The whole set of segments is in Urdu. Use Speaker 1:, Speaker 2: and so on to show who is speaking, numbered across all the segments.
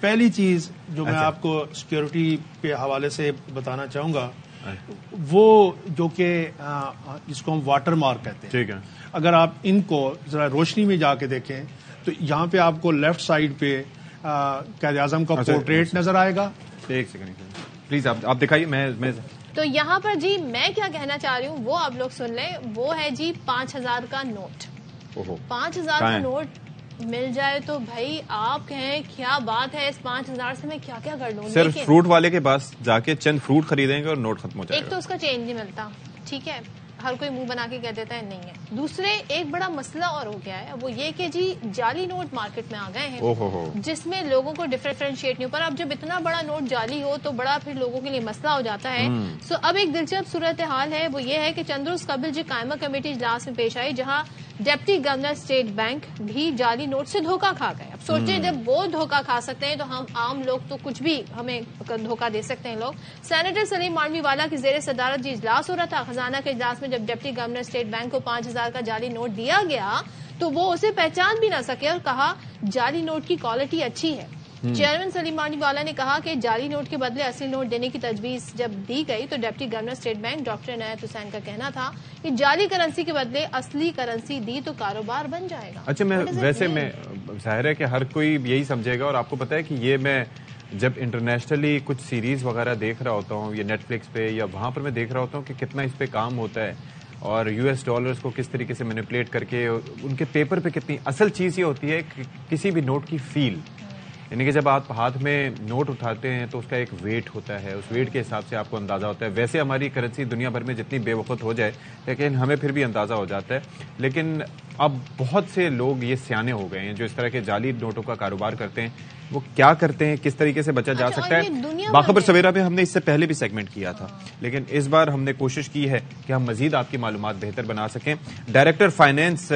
Speaker 1: پہلی چیز جو میں آپ کو سیکیورٹی کے حوالے سے بتانا چاہوں گا وہ جو کہ جس کو ہم واٹر مارک کہتے ہیں.
Speaker 2: ٹھیک ہے.
Speaker 1: اگر آپ ان کو ذرا روشنی میں جا کے دیکھیں تو یہاں پہ آپ کو لیفٹ سائڈ پہ قائد اعظم کا پورٹریٹ نظر آئے گا.
Speaker 2: ایک سیکنڈ پلیز آپ دکھائیے. میں
Speaker 3: تو یہاں پر جی میں کیا کہنا چاہ رہی ہوں وہ آپ لوگ سن لیں. وہ ہے جی 5,000 کا نوٹ. 5,000 کا نوٹ مل جائے تو بھائی آپ کہیں کیا بات ہے, اس 5,000 سے میں کیا کیا کر لوں.
Speaker 2: صرف فروٹ والے کے پاس جا کے چند فروٹ خریدیں گے اور نوٹ ختم ہو جائے گا.
Speaker 3: ایک تو اس کا چینج نہیں ملتا, ٹھیک ہے, ہر کوئی منہ بنا کے کہہ دیتا ہے نہیں ہے. دوسرے ایک بڑا مسئلہ اور ہو گیا ہے, وہ یہ کہ جی جعلی نوٹ مارکیٹ میں آ گئے ہیں جس میں لوگوں کو ڈفرینشیٹ نہیں ہو پا. اب جب اتنا بڑا نوٹ جعلی ہو تو بڑا پھر لوگوں کے لیے مسئلہ ہو جاتا ہے. سو اب ایک دلچسپ صورتحال ہے, وہ یہ ہے کہ چند روز قبل جو قائمہ کمیٹی اجلاس میں پیش آئی جہاں ڈپٹی گورنر اسٹیٹ بینک بھی جعلی نوٹ سے دھوکہ کھا گئے. اب سوچیں جب وہ دھوکہ کھا سکتے ہیں تو ہم عام لوگ تو کچھ بھی ہمیں دھوکہ دے سکتے ہیں لوگ. سینیٹر سلیم مانوی والا کی زیر صدارت جی اجلاس ہو رہا تھا. خزانہ کے اجلاس میں جب ڈپٹی گورنر اسٹیٹ بینک کو 5,000 کا جعلی نوٹ دیا گیا تو وہ اسے پہچان بھی نہ سکے اور کہا جعلی نوٹ کی کوالٹی اچھی ہے. چیئرمین سلیم مانوی والا نے کہا کہ جعلی نوٹ کے بدلے اصلی نوٹ دینے کی تجویز جب دی گئی تو deputy governor state bank doctor عنایت حسین کا کہنا تھا کہ جعلی کرنسی کے بدلے اصلی کرنسی دی تو کاروبار بن جائے گا.
Speaker 2: اچھا, میں ظاہر ہے کہ ہر کوئی یہی سمجھے گا, اور آپ کو پتا ہے کہ یہ میں جب انٹرنیشنلی کچھ سیریز وغیرہ دیکھ رہا ہوتا ہوں یا نیٹ فلکس پہ یا وہاں پر میں دیکھ رہا ہوتا ہوں کہ کتنا اس پہ کام ہوتا ہے اور US ڈالرز کو کس طریقے سے مینیپولیٹ کر کے ان کے پیپر پہ کتنی. اصل چیز یہ ہوتی ہے کہ کسی بھی نوٹ کی فیل, یعنی کہ جب آپ ہاتھ میں نوٹ اٹھاتے ہیں تو اس کا ایک ویٹ ہوتا ہے, اس ویٹ کے حساب سے آپ کو اندازہ ہوتا ہے. ویسے ہماری کرنسی دنیا بھر میں جتنی بے وقت ہو جائے لیکن ہمیں پھر بھی اندازہ ہو جاتا ہے. لیکن اب بہت سے لوگ یہ سیانے ہو گئے ہیں جو اس طرح کے جعلی نوٹوں کا کاروبار کرتے ہیں. وہ کیا کرتے ہیں, کس طریقے سے بچا جا سکتا ہے, باخبر سویرا میں ہم نے اس سے پہلے بھی سیگمنٹ کیا تھا, لیکن اس بار ہم نے کوشش کی ہے کہ ہم مزید آپ کی معلومات بہتر بنا سکیں. ڈائریکٹر فائنینس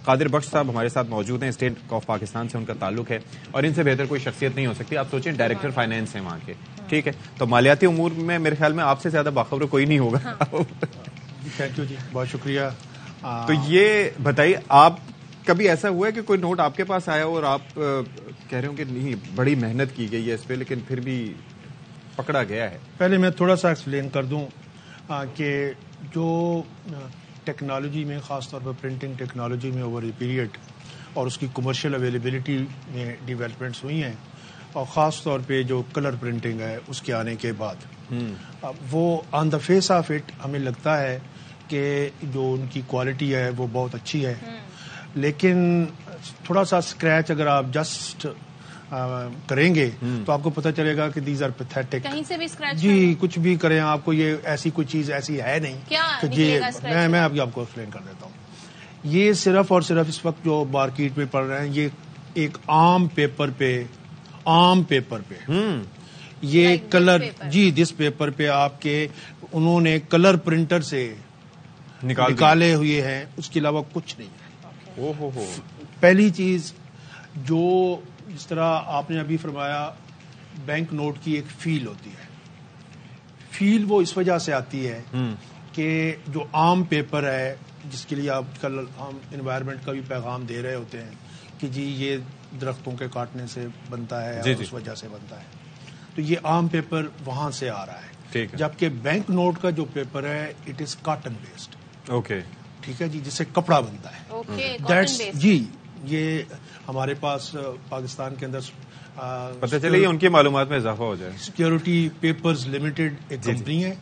Speaker 2: قادر بخش صاحب ہمارے ساتھ موجود ہیں. اسٹیٹ آف پاکستان سے ان کا تعلق ہے اور ان سے بہتر کوئی شخصیت نہیں ہو سکتی. آپ سوچیں ڈائریکٹر فائنینس ہیں وہاں کے, ٹھیک ہے, تو مالیاتی امور میں میرے خیال میں آپ سے زیادہ باخبر کوئی نہیں ہوگا.
Speaker 1: تھینک یو جی, بہت شکریہ.
Speaker 2: تو یہ بتائیے, آپ کبھی ایسا ہوا ہے کہ کوئی نوٹ آپ کے پاس آیا اور آپ کہہ رہے ہوں کہ نہیں بڑی محنت کی گئی ہے اس پہ لیکن پھر بھی پکڑا گیا ہے؟
Speaker 1: پہلے میں تھوڑا سا ایکسپلین کر دوں کہ جو ٹیکنالوجی میں خاص طور پر پرنٹنگ ٹیکنالوجی میں اوور پیریڈ اور اس کی کمرشل اویلیبلٹی میں ڈیولپمنٹس ہوئی ہیں اور خاص طور پہ جو کلر پرنٹنگ ہے اس کے آنے کے بعد وہ آن دا فیس آف اٹ ہمیں لگتا ہے کہ جو ان کی کوالٹی ہے وہ بہت اچھی ہے, لیکن تھوڑا سا اسکریچ اگر آپ جسٹ کریں گے تو آپ کو پتہ چلے گا کہ دیز آر پیتھیٹک.
Speaker 3: کہیں سے بھی اسکریچ
Speaker 1: جی کچھ بھی کریں آپ کو یہ ایسی کوئی چیز ایسی ہے نہیں کہ یہ میں ابھی آپ کو ایکسپلین کر دیتا ہوں. یہ صرف اور صرف اس وقت جو مارکیٹ میں پڑ رہے ہیں یہ ایک عام پیپر پہ یہ کلر جی دس پیپر پہ آپ کے انہوں نے کلر پرنٹر سے نکالے ہوئے ہیں, اس کے علاوہ کچھ نہیں ہے. پہلی چیز جو جس طرح آپ نے ابھی فرمایا بینک نوٹ کی ایک فیل ہوتی ہے, فیل وہ اس وجہ سے آتی ہے کہ جو عام پیپر ہے جس کے لیے آپ کل ہم انوائرمنٹ کا بھی پیغام دے رہے ہوتے ہیں کہ جی یہ درختوں کے کاٹنے سے بنتا ہے اور اس وجہ سے بنتا ہے, تو یہ عام پیپر وہاں سے آ رہا ہے. جبکہ بینک نوٹ کا جو پیپر ہے it is cotton based.
Speaker 2: Okay,
Speaker 1: ٹھیک ہے جی, جس سے کپڑا بنتا ہے. جی یہ ہمارے پاس پاکستان کے اندر
Speaker 2: پتہ چلے یہ ان کی معلومات میں اضافہ ہو جائے.
Speaker 1: سیکورٹی پیپرز لمیٹڈ ایک کمپنی ہے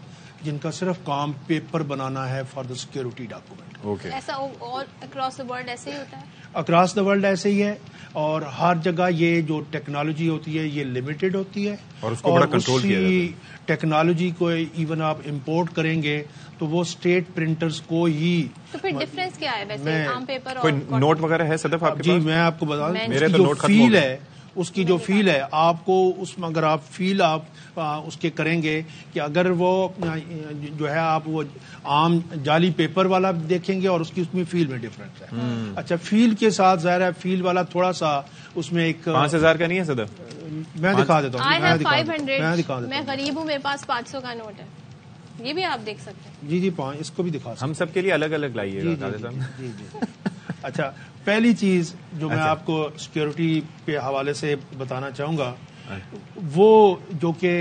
Speaker 1: جن کا صرف کام پیپر بنانا ہے فار دا سیکورٹی ڈاکومنٹ.
Speaker 3: ایسا اور اکراس دا ورلڈ ایسے ہی ہوتا ہے؟
Speaker 1: اکراس دا ورلڈ ایسے ہی ہے, اور ہر جگہ یہ جو ٹیکنالوجی ہوتی ہے یہ لمیٹڈ ہوتی ہے
Speaker 2: اور اس کو بڑا کنٹرول کیا جاتا ہے.
Speaker 1: ٹیکنالوجی کو ایون آپ امپورٹ کریں گے تو وہ اسٹیٹ پرنٹرز کو ہی.
Speaker 3: تو پھر ڈفرینس کیا ہے ویسے عام پیپر
Speaker 2: اور کوئی نوٹ وغیرہ ہے صدف آپ کے
Speaker 1: پاس؟ جی میں آپ کو بتا دوں جو فیل ہے اس کی جو فیل ہے آپ کو اس میں اگر آپ فیل آپ اس کے کریں گے کہ اگر وہ جو ہے آپ وہ عام جعلی پیپر والا دیکھیں گے اور اس کی اس میں فیل میں ڈفرنس ہے. اچھا فیل کے ساتھ ظاہر ہے فیل والا تھوڑا سا اس میں ایک
Speaker 2: 5,000 کا نہیں ہے صدف,
Speaker 1: میں دکھا دیتا ہوں.
Speaker 3: میں غریب ہوں, میرے پاس 500 کا نوٹ ہے, یہ بھی آپ دیکھ سکتے ہیں.
Speaker 1: جی اس کو بھی دکھا سکتے ہیں.
Speaker 2: ہم سب کے لیے الگ الگ لائیے گا.
Speaker 1: جی اچھا, پہلی چیز جو میں آپ کو سیکورٹی کے حوالے سے بتانا چاہوں گا وہ جو کہ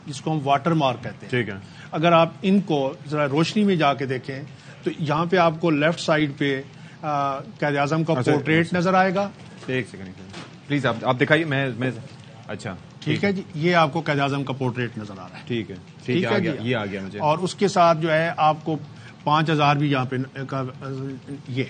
Speaker 1: جس کو ہم واٹر مارک کہتے ہیں.
Speaker 2: ٹھیک ہے.
Speaker 1: اگر آپ ان کو ذرا روشنی میں جا کے دیکھیں تو یہاں پہ آپ کو لیفٹ سائڈ پہ قائد اعظم کا پورٹریٹ نظر آئے گا.
Speaker 2: ایک سیکنڈ پلیز آپ دکھائیے. میں اچھا
Speaker 1: ٹھیک ہے جی, یہ آپ کو قائد اعظم کا پورٹریٹ نظر آ رہا ہے.
Speaker 2: ٹھیک ہے, ٹھیک ہے, یہ آ گیا مجھے.
Speaker 1: اور اس کے ساتھ جو ہے آپ کو 5000 بھی یہاں پہ یہ.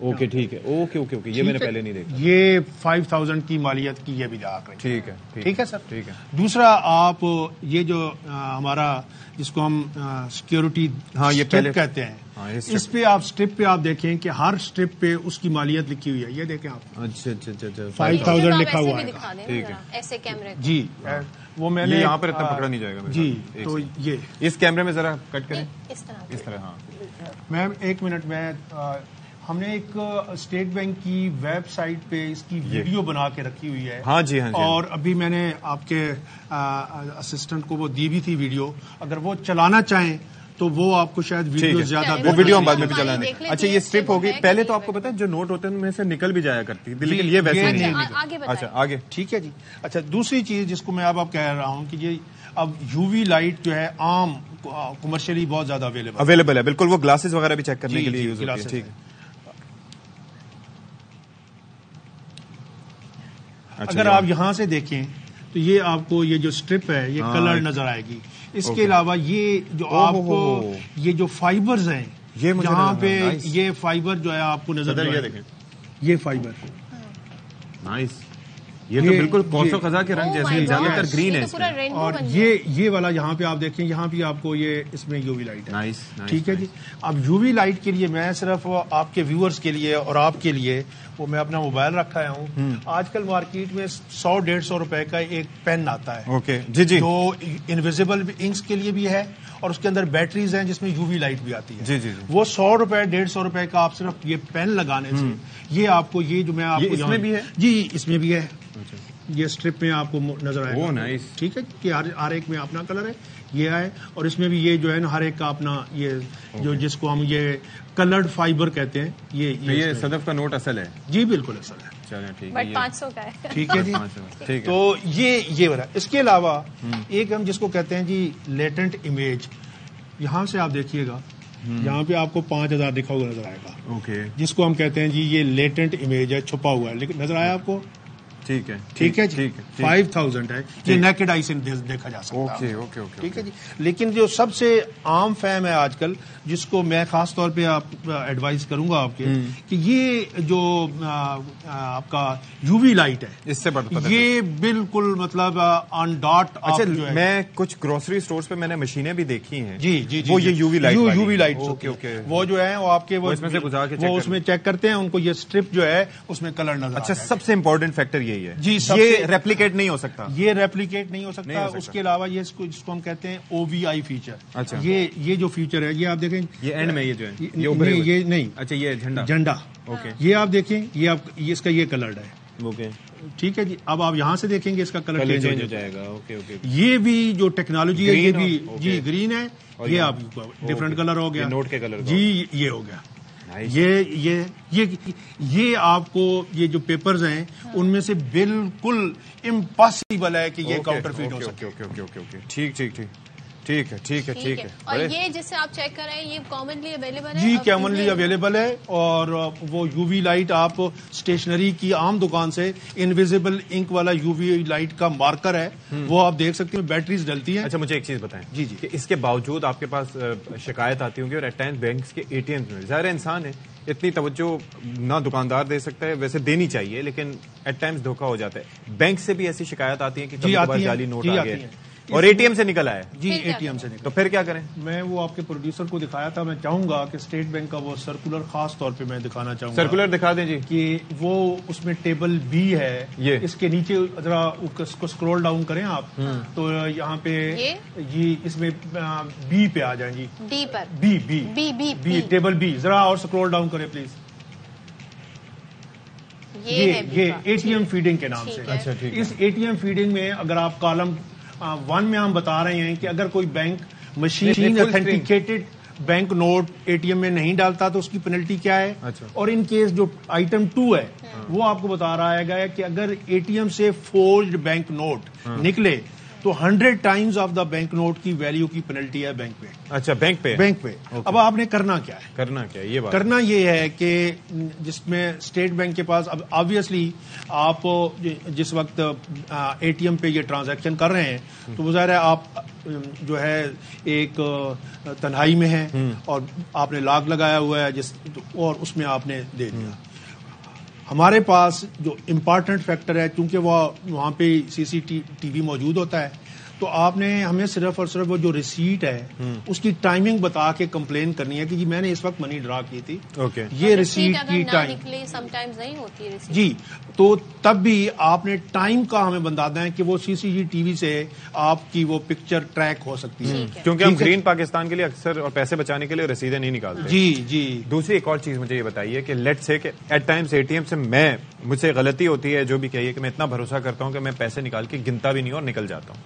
Speaker 2: اوکے ٹھیک ہے, اوکے اوکے اوکے, یہ میں نے پہلے نہیں دیکھا.
Speaker 1: یہ 5000 کی مالیت کی یہ بھی جا کر.
Speaker 2: ٹھیک ہے,
Speaker 1: ٹھیک ہے سر.
Speaker 2: ٹھیک ہے.
Speaker 1: دوسرا آپ یہ جو ہمارا جس کو ہم سیکورٹی
Speaker 2: یہ پہلے
Speaker 1: کہتے ہیں, اس پہ آپ اسٹرپ پہ آپ دیکھیں کہ ہر اسٹرپ پہ اس کی مالیت لکھی ہوئی ہے. یہ دیکھیں آپ.
Speaker 2: اچھا اچھا اچھا,
Speaker 1: 5000 لکھا ہوا ہے.
Speaker 2: ٹھیک ہے.
Speaker 3: ایسے کیمرے
Speaker 1: جی, وہ میں نے
Speaker 2: یہاں پر اتنا پکڑا نہیں جائے گا.
Speaker 1: جی, تو یہ
Speaker 2: اس کیمرے میں ذرا کٹ کریں
Speaker 3: اس
Speaker 2: طرح. ہاں
Speaker 1: میم ایک منٹ میں, ہم نے ایک اسٹیٹ بینک کی ویب سائٹ پہ اس کی ویڈیو بنا کے رکھی ہوئی ہے.
Speaker 2: ہاں جی, ہاں جی.
Speaker 1: اور ابھی میں نے آپ کے اسسٹنٹ کو وہ دی بھی تھی ویڈیو, اگر وہ چلانا چاہیں تو وہ آپ کو شاید ویڈیو زیادہ,
Speaker 2: وہ ویڈیو ہم بعد میں بھی چلانے. اچھا, یہ اسٹرپ ہوگی. پہلے تو آپ کو پتا ہے جو نوٹ ہوتے ہیں ان میں سے نکل بھی جایا کرتی, لیکن یہ ویسے نہیں. اچھا آگے.
Speaker 1: ٹھیک ہے جی. اچھا, دوسری چیز جس کو میں اب کہہ رہا ہوں کہ یہ اب یو وی لائٹ جو ہے عام کمرشلی بہت زیادہ
Speaker 2: اویلیبل ہے. بالکل, وہ گلاسز وغیرہ بھی چیک کرنے کے لیے یوز ہوتی ہے. ٹھیک ہے.
Speaker 1: اگر آپ یہاں سے دیکھیں تو یہ آپ کو یہ جو اسٹرپ ہے یہ کلر نظر آئے گی. اس کے علاوہ یہ جو آپ کو یہ جو فائبرز ہیں یہاں پہ, یہ فائبر جو ہے آپ کو نظر آئے گا. یہ فائبر
Speaker 2: نائس. یہ تو بالکل کوسو خزاں کے رنگ جیسے, زیادہ تر گرین ہے.
Speaker 1: اور یہ والا یہاں پہ آپ دیکھیں, یہاں بھی آپ کو یہ اس میں یو وی لائٹ ہے. ٹھیک ہے جی. اب یو وی لائٹ کے لیے میں صرف آپ کے ویورز کے لیے اور آپ کے لیے وہ میں اپنا موبائل رکھا ہوں. آج کل مارکیٹ میں 100-150 روپے کا ایک پین آتا ہے.
Speaker 2: اوکے جی جی.
Speaker 1: جو انویزیبل انکس کے لیے بھی ہے اور اس کے اندر بیٹریز ہیں جس میں یو وی لائٹ بھی آتی ہے.
Speaker 2: جی جی.
Speaker 1: وہ 100 روپے 150 روپے کا آپ صرف یہ پین لگانے سے یہ آپ کو, یہ جو میں آپ کو
Speaker 2: اس میں بھی ہے.
Speaker 1: جی, اس میں بھی ہے. یہ اسٹرپ میں آپ کو نظر آئے گا. ٹھیک ہے کہ ہر ایک میں اپنا کلر ہے. یہ آئے اور اس میں بھی یہ جو ہے نا ہر ایک کا اپنا, یہ جو جس کو ہم یہ کلرڈ فائبر کہتے ہیں. یہ
Speaker 2: صدف کا نوٹ اصل ہے.
Speaker 1: جی بالکل اصل ہے.
Speaker 2: ٹھیک
Speaker 3: ہے, 500 کا ہے.
Speaker 1: ٹھیک ہے جی. تو یہ والا. اس کے علاوہ ایک ہم جس کو کہتے ہیں جی لیٹنٹ امیج, یہاں سے آپ دیکھیے گا, یہاں پہ آپ کو 5000 لکھا ہوا نظر آئے گا.
Speaker 2: اوکے.
Speaker 1: جس کو ہم کہتے ہیں جی یہ لیٹنٹ امیج ہے, چھپا ہوا ہے, لیکن نظر آیا آپ کو.
Speaker 2: ٹھیک ہے.
Speaker 1: ٹھیک ہے جی. 5000 ہے, یہ نیکڈ آئی سے دیکھا جا سکتا ہے. ٹھیک ہے جی. لیکن جو سب سے عام فہم ہے آج کل, جس کو میں خاص طور پہ آپ ایڈوائز کروں گا آپ کے, کہ یہ جو آپ کا یو وی لائٹ ہے
Speaker 2: اس سے
Speaker 1: یہ بالکل مطلب آن ڈاٹ.
Speaker 2: میں کچھ گروسری اسٹورز پہ میں نے مشینیں بھی دیکھی ہیں.
Speaker 1: جی جی.
Speaker 2: وہ یہ یو وی لائٹ
Speaker 1: وہ جو ہے وہ آپ کے وہ اس میں چیک کرتے ہیں, ان کو یہ اسٹرپ جو ہے اس میں کلر نظر.
Speaker 2: اچھا, سب سے امپورٹنٹ فیکٹر یہی ہے.
Speaker 1: جی,
Speaker 2: یہ ریپلیکیٹ نہیں ہو سکتا.
Speaker 1: یہ ریپلیکیٹ نہیں ہو سکتا. اس کے علاوہ یہ جس کو ہم کہتے ہیں او وی آئی فیچر.
Speaker 2: اچھا.
Speaker 1: یہ جو فیچر ہے یہ آپ دیکھیں,
Speaker 2: یہ اینڈ میں یہ جو ہے
Speaker 1: یہ نہیں.
Speaker 2: اچھا, یہ
Speaker 1: جھنڈا.
Speaker 2: اوکے.
Speaker 1: یہ آپ دیکھیں, یہ اس کا یہ کلرڈ ہے.
Speaker 2: اوکے.
Speaker 1: ٹھیک ہے جی. اب آپ یہاں سے دیکھیں گے اس کا کلر
Speaker 2: چینج ہو جائے گا. Okay okay.
Speaker 1: یہ بھی جو ٹیکنالوجی ہے یہ بھی جی گرین ہے. یہ آپ ڈفرنٹ کلر ہو گیا.
Speaker 2: نوٹ کے کلر
Speaker 1: جی, یہ ہو گیا. یہ آپ کو یہ جو پیپرز ہیں ان میں سے بالکل امپاسبل ہے کہ یہ کاؤنٹر فیٹ ہو سکے.
Speaker 2: ٹھیک ٹھیک ٹھیک. ٹھیک ہے ٹھیک ہے ٹھیک ہے.
Speaker 3: اور یہ جسے آپ چیک کر رہے ہیں یہ کامنلی اویلیبل ہے.
Speaker 1: جی کامنلی اویلیبل ہے. اور وہ یو وی لائٹ آپ اسٹیشنری کی عام دکان سے انویزیبل انک والا یو وی لائٹ کا مارکر ہے, وہ آپ دیکھ سکتے ہیں. بیٹریز ڈلتی ہیں.
Speaker 2: اچھا, مجھے ایک چیز بتائیں.
Speaker 1: جی جی.
Speaker 2: کہ اس کے باوجود آپ کے پاس شکایت آتی ہوں گی, اور ایٹ ٹائمز بینکس کے اے ٹی ایمز میں ظاہر انسان ہے, اتنی توجہ نہ دکاندار دے سکتا ہے, ویسے دینی چاہیے, لیکن ایٹ ٹائمز دھوکہ ہو جاتا ہے. بینک سے بھی ایسی شکایت آتی ہے کہ کبھی کبھار جعلی نوٹ آ گئے اور اے ٹی ایم سے نکل آیا.
Speaker 1: جی, اے ٹی ایم سے نکل.
Speaker 2: تو پھر کیا کریں؟ میں
Speaker 1: وہ آپ کے پروڈیوسر کو دکھایا تھا. میں چاہوں گا کہ اسٹیٹ بینک کا وہ سرکولر خاص طور پہ میں دکھانا چاہوں گا.
Speaker 2: سرکولر دکھا دیں جی. کہ
Speaker 1: وہ اس میں ٹیبل بی ہے, یہ اس کے نیچے ذرا اس کو اسکرول ڈاؤن کریں آپ, تو یہاں پہ یہ اس میں بی پہ آ جائیں. جی,
Speaker 3: ڈی پر
Speaker 1: بی ٹیبل بی, ذرا اور اسکرول ڈاؤن کریں پلیز. یہ اے ٹی ایم فیڈنگ کے نام سے.
Speaker 2: اچھا ٹھیک ہے.
Speaker 1: اس اے ٹی ایم فیڈنگ میں اگر آپ کالم 1 میں ہم بتا رہے ہیں کہ اگر کوئی bank machine authenticated bank note ATM میں نہیں ڈالتا تو اس کی پینلٹی کیا ہے. اور ان کیس جو آئٹم 2 ہے وہ آپ کو بتا رہا ہے کہ اگر ATM سے فورجڈ بینک نوٹ نکلے تو 100 times of the bank note کی ویلیو کی پینلٹی ہے بینک پہ.
Speaker 2: اچھا بینک پہ.
Speaker 1: اب آپ نے کرنا کیا ہے؟
Speaker 2: یہ بات
Speaker 1: کرنا یہ ہے کہ جس میں اسٹیٹ بینک کے پاس اب آبویسلی آپ جس وقت ATM پہ یہ ٹرانزیکشن کر رہے ہیں تو ظاہر ہے آپ جو ہے ایک تنہائی میں ہیں اور آپ نے لاک لگایا ہوا ہے اور اس میں آپ نے دے دیا. ہمارے پاس جو امپارٹنٹ فیکٹر ہے چونکہ وہ وہاں پہ CCTV موجود ہوتا ہے تو آپ نے ہمیں صرف اور صرف وہ جو ریسیٹ ہے اس کی ٹائمنگ بتا کے کمپلین کرنی ہے کہ جی میں نے اس وقت منی ڈرا کی تھی. یہ ریسیٹ کی ٹائم جی تو تب بھی آپ نے ٹائم کا ہمیں بتانا ہے کہ وہ CCTV سے آپ کی وہ پکچر ٹریک ہو سکتی ہے.
Speaker 2: کیونکہ ہم گرین پاکستان کے لیے اکثر اور پیسے بچانے کے لیے رسیدیں نہیں نکالتے.
Speaker 1: جی
Speaker 2: دوسری ایک اور چیز مجھے یہ بتائیے کہ لیٹ سے کہ ایٹ ٹائمز ATM سے مجھ سے غلطی ہوتی ہے جو بھی کہیے کہ میں اتنا بھروسہ کرتا ہوں کہ میں پیسے نکال کے گنتا بھی نہیں اور نکل جاتا ہوں.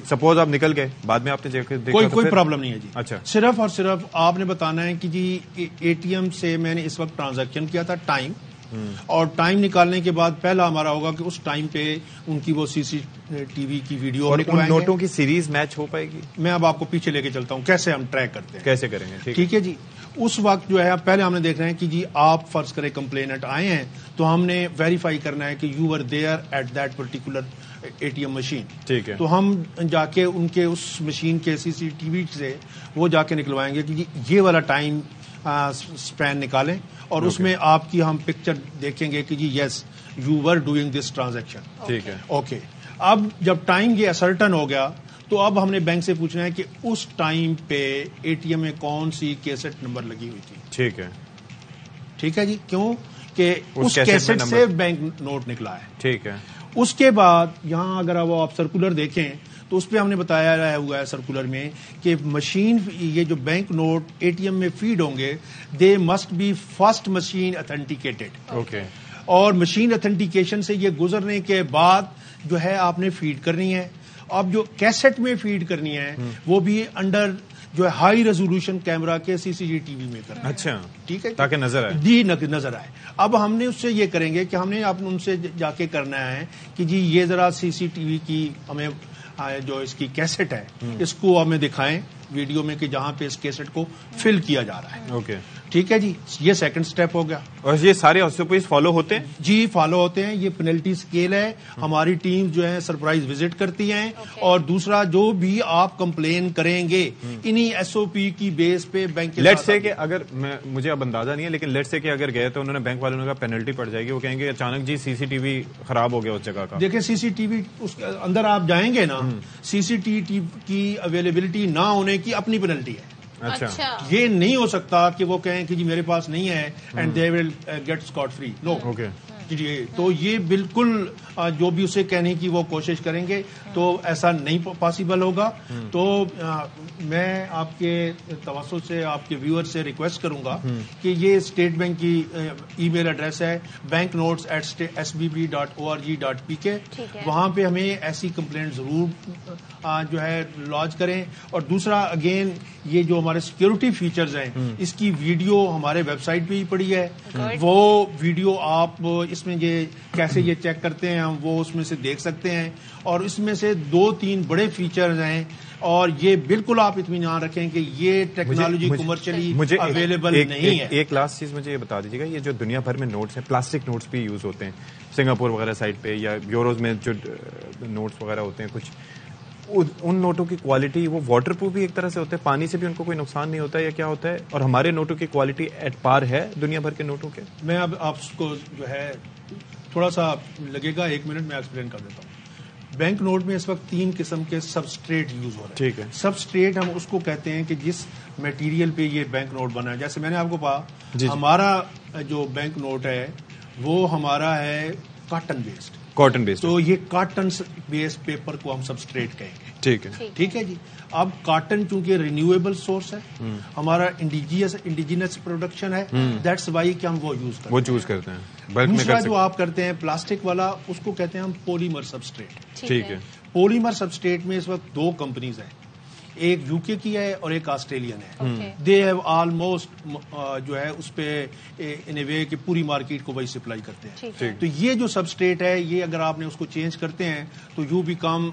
Speaker 2: سپوز آپ نکل گئے بعد میں آپ نے
Speaker 1: کوئی پرابلم نہیں ہے جی.
Speaker 2: اچھا
Speaker 1: صرف اور صرف آپ نے بتانا ہے کہ جی ATM سے میں نے اس وقت ٹرانزیکشن کیا تھا ٹائم اور ٹائم نکالنے کے بعد پہلا ہمارا ہوگا کہ اس ٹائم پہ ان کی وہ CCTV کی ویڈیو
Speaker 2: اور ان نوٹوں کی سیریز میچ ہو پائے گی.
Speaker 1: میں اب آپ کو پیچھے لے کے چلتا ہوں کیسے ہم ٹریک کرتے ہیں.
Speaker 2: کیسے کریں گے؟
Speaker 1: ٹھیک ہے جی. اس وقت جو ہے پہلے ہم نے دیکھ رہے ہیں کہ جی آپ فرض کریں کمپلینٹ آئے ہیں تو ہم نے ویریفائی کرنا ہے کہ you were there at that particular ATM machine.
Speaker 2: ٹھیک ہے.
Speaker 1: تو ہم جا کے ان کے اس مشین کے CCTV سے وہ جا کے نکلوائیں گے کہ یہ والا ٹائم اسپین نکالیں اور اس میں آپ کی ہم پکچر دیکھیں گے کہ جی yes you are doing this transaction.
Speaker 2: ٹھیک ہے.
Speaker 1: اوکے. اب جب ٹائم یہ اسرٹن ہو گیا تو اب ہم نے بینک سے پوچھنا ہے کہ اس ٹائم پہ ATM میں کون سی کیسٹ نمبر لگی ہوئی تھی. ٹھیک ہے جی. کیوں کہ اس کیسٹ سے بینک نوٹ نکلا ہے.
Speaker 2: ٹھیک ہے.
Speaker 1: اس کے بعد یہاں اگر آپ سرکولر دیکھیں تو اس پہ ہم نے بتایا رہا ہوا ہے سرکولر میں کہ مشین یہ جو بینک نوٹ ATM میں فیڈ ہوں گے they must be first machine authenticated.
Speaker 2: Okay.
Speaker 1: اور مشین اتھینٹیکیشن سے یہ گزرنے کے بعد جو ہے آپ نے فیڈ کرنی ہے. اب جو کیسٹ میں فیڈ کرنی ہے وہ بھی انڈر جو ہے ہائی ریزولوشن کیمرہ کے CCTV میں کرنا ہے.
Speaker 2: اچھا.
Speaker 1: ٹھیک ہے
Speaker 2: تاکہ نظر آئے.
Speaker 1: جی نظر آئے. اب ہم نے اس سے یہ کریں گے کہ ہم نے ان سے جا کے کرنا ہے کہ جی یہ ذرا CCTV کی ہمیں جو اس کی کیسٹ ہے اس کو ہمیں دکھائیں ویڈیو میں کہ جہاں پہ اس کیسٹ کو فل کیا جا رہا ہے.
Speaker 2: اوکے.
Speaker 1: ٹھیک ہے جی. یہ سیکنڈ سٹیپ ہو گیا.
Speaker 2: اور یہ سارے SOPs فالو ہوتے ہیں؟
Speaker 1: جی فالو ہوتے ہیں. یہ پینلٹی اسکیل ہے. ہماری ٹیم جو ہے سرپرائز وزٹ کرتی ہیں. اور دوسرا جو بھی آپ کمپلین کریں گے انہی SOP کی بیس پہ بینک
Speaker 2: لیٹ سے کہ اگر مجھے اب اندازہ نہیں ہے لیکن لیٹ سے کہ اگر گئے تو انہوں نے بینک والوں نے کہا پینلٹی پڑ جائے گی وہ کہیں گے اچانک جی CCTV خراب ہو گیا اس جگہ کا.
Speaker 1: دیکھیں CCTV اس اندر آپ جائیں گے نا CCTV کی اویلیبلٹی نہ ہونے کی اپنی پینلٹی ہے.
Speaker 2: اچھا.
Speaker 1: یہ نہیں ہو سکتا کہ وہ کہیں کہ جی میرے پاس نہیں ہے and they will get scot free. No.
Speaker 2: Okay.
Speaker 1: جی تو یہ بالکل جو بھی اسے کہنے کی وہ کوشش کریں گے تو ایسا نہیں پاسبل ہوگا. تو میں آپ کے توسط سے آپ کے ویور سے ریکویسٹ کروں گا کہ یہ اسٹیٹ بینک کی ای میل ایڈریس ہے banknotes@sbb.org.pk. وہاں پہ ہمیں ایسی کمپلینٹ ضرور جو ہے لانچ کریں. اور دوسرا اگین یہ جو ہمارے سیکورٹی فیچرز ہیں اس کی ویڈیو ہمارے ویب سائٹ پہ ہی پڑی ہے. وہ ویڈیو آپ اس میں یہ کیسے یہ چیک کرتے ہیں ہم وہ اس میں سے دیکھ سکتے ہیں. اور اس میں سے 2-3 بڑے فیچرز ہیں اور یہ بالکل آپ اطمینان رکھیں کہ یہ ٹیکنالوجی کمرشلی اویلیبل نہیں ہے.
Speaker 2: ایک لاسٹ چیز مجھے یہ بتا دیجیے گا یہ جو دنیا بھر میں نوٹس ہیں پلاسٹک نوٹس بھی یوز ہوتے ہیں سنگاپور وغیرہ سائٹ پہ یا یوروز میں جو نوٹس وغیرہ ہوتے ہیں کچھ ان نوٹوں کی کوالٹی وہ واٹر پروف بھی ایک طرح سے ہوتے ہیں پانی سے بھی ان کو کوئی نقصان نہیں ہوتا ہے یا کیا ہوتا ہے اور ہمارے نوٹوں کی کوالٹی ایٹ پار ہے دنیا بھر کے نوٹوں کے؟
Speaker 1: میں اب آپ کو جو ہے تھوڑا سا لگے گا 1 منٹ میں ایکسپلین کر دیتا ہوں. بینک نوٹ میں اس وقت 3 قسم کے سبسٹریٹ یوز ہو رہے ہیں.
Speaker 2: ٹھیک ہے.
Speaker 1: سبسٹریٹ ہم اس کو کہتے ہیں کہ جس میٹیریل پہ یہ بینک نوٹ بنا ہے. جیسے میں نے آپ کو کہا ہمارا جو بینک نوٹ ہے وہ ہمارا ہے کاٹن بیسڈ. تو یہ کاٹن بیسڈ پیپر کو ہم سبسٹریٹ کہیں گے. ٹھیک ہے جی. اب کاٹن چونکہ رینیویبل سورس ہے ہمارا انڈیجینس پروڈکشن ہے دیٹس وائی کہ ہم وہ یوز کرتے ہیں. دوسرا جو آپ کرتے ہیں پلاسٹک والا اس کو کہتے ہیں ہم پولیمر سبسٹریٹ.
Speaker 2: ٹھیک ہے.
Speaker 1: پولیمر سبسٹریٹ میں اس وقت 2 کمپنیز ہیں. ایک یو کے کی ہے اور ایک آسٹریلین ہے. دے ہیو آلموسٹ جو ہے اس پہ ان اے وے کہ پوری مارکیٹ کو وہی سپلائی کرتے ہیں. تو یہ جو سبسٹریٹ ہے یہ اگر آپ نے اس کو چینج کرتے ہیں تو یو بیکم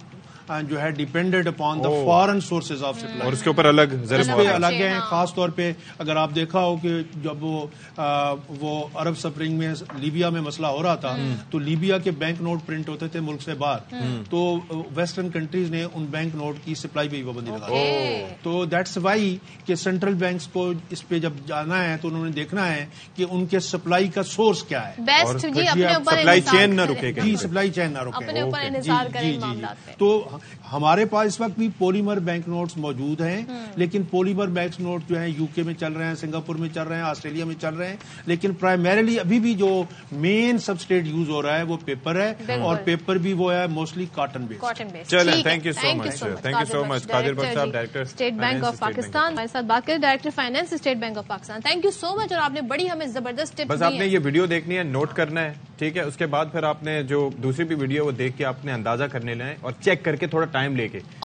Speaker 1: جو ہے dependent upon the foreign sources of supply,
Speaker 2: اور اس کے اوپر الگ
Speaker 1: الگ ہیں. خاص طور پہ اگر آپ دیکھا ہو کہ جب وہ عرب سپرنگ میں لیبیا میں مسئلہ ہو رہا تھا تو لیبیا کے بینک نوٹ پرنٹ ہوتے تھے ملک سے باہر, تو ویسٹرن کنٹریز نے ان بینک نوٹ کی سپلائی پہ پابندی لگا دی. تو دیٹس وائی کہ سینٹرل بینکس کو اس پہ جب جانا ہے تو انہوں نے دیکھنا ہے کہ ان کے سپلائی کا سورس کیا ہے,
Speaker 2: سپلائی چین نہ رکے.
Speaker 1: جی سپلائی چین نہ رکے. تو ہمارے پاس اس وقت بھی پولیمر بینک نوٹس موجود ہیں, لیکن پولیمر بینک نوٹ جو ہیں یو کے میں چل رہے ہیں, سنگاپور میں چل رہے ہیں, آسٹریلیا میں چل رہے ہیں, لیکن پرائمریلی ابھی بھی جو مین سبسٹریٹ یوز ہو رہا ہے وہ پیپر ہے, اور پیپر بھی وہ ہے موسٹلی کاٹن بیسڈ.
Speaker 2: چلیں, thank you so much, thank you so much. Qadir Butt Sahab, director
Speaker 3: State Bank of Pakistan, ہمارے ساتھ بات کریں, director finance State Bank of Pakistan. Thank you so much, اور آپ نے بڑی ہمیں زبردست ٹپس دی.
Speaker 2: بس آپ نے یہ ویڈیو دیکھنی ہے, نوٹ کرنا ہے, ٹھیک ہے. اس کے بعد پھر آپ نے جو دوسری بھی ویڈیو وہ دیکھ کے آپ نے اندازہ کرنے لیں اور چیک کر کے تھوڑا ٹائم لے کے